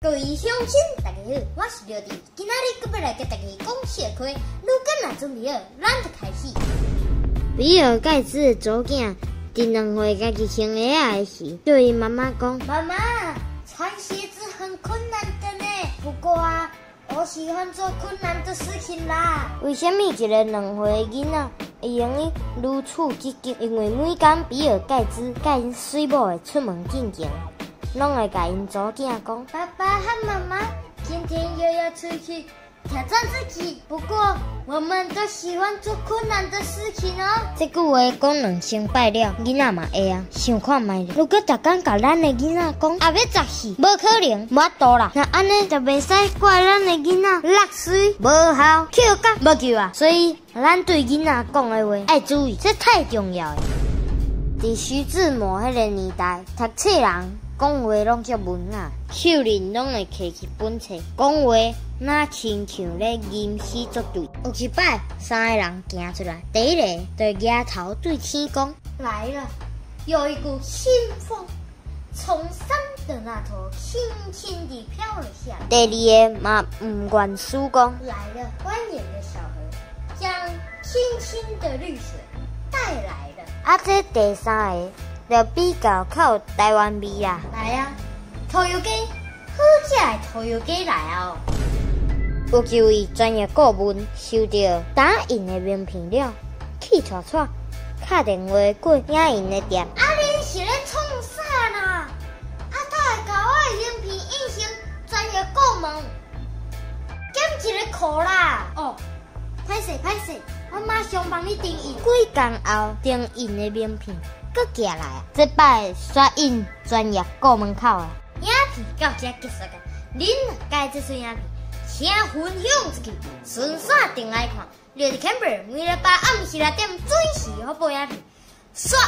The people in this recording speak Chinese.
各位乡亲，大家好，我是廖弟，今仔日搁要来跟大家讲社会。如果若准备好，咱就开始。比尔盖茨的祖囝伫2岁家己穿鞋仔的时，对伊妈妈讲：“妈妈，穿鞋子很困难的呢。不过啊，我喜欢做困难的事情啦。”为什么一个2岁的囡仔会用伊如此积极？因为每天比尔盖茨甲因水某的出门进前，拢会甲因祖囝讲：“爸爸和妈妈今天又要出去挑战自己，不过我们都喜欢做困难的事情哦。”这句话讲2声摆了，囡仔嘛会啊。想看觅咧，如果逐天甲咱的囡仔讲也要10岁，无可能，无法度啦。那安尼就袂使怪咱的囡仔6岁无效，扣甲无救啊。所以咱对囡仔讲的话爱注意，这太重要了。伫徐志摩迄个年代，读册人讲话拢足文雅，手里拢会摕起本册，讲话那亲像咧吟诗作对。有一摆，3个人行出来，第一个就举头对天讲：“来了，有一股新风从山的那头轻轻地飘了下来。”第二个嘛唔愿输讲：“来了，蜿蜒的小河将清清的绿水带来了。”啊，这第三个就比较较有台湾味啦。来啊，头油鸡，好食的头油鸡来啊！有几位专业顾问收到打印的名片了，气喘喘，打电话过影印的店。啊，恁是咧创啥啦？啊，他会甲我的名片印成专业顾问，减一个扣啦。哦，歹势，我马上帮你订印。几工后订印的名片搁寄来啊！这摆刷印专业顾门口啊！影片到这结束啊！恁甲这份影片，请分享出去，顺线订来看。廖迪 Camper 每礼拜暗时6点准时发布影片，刷。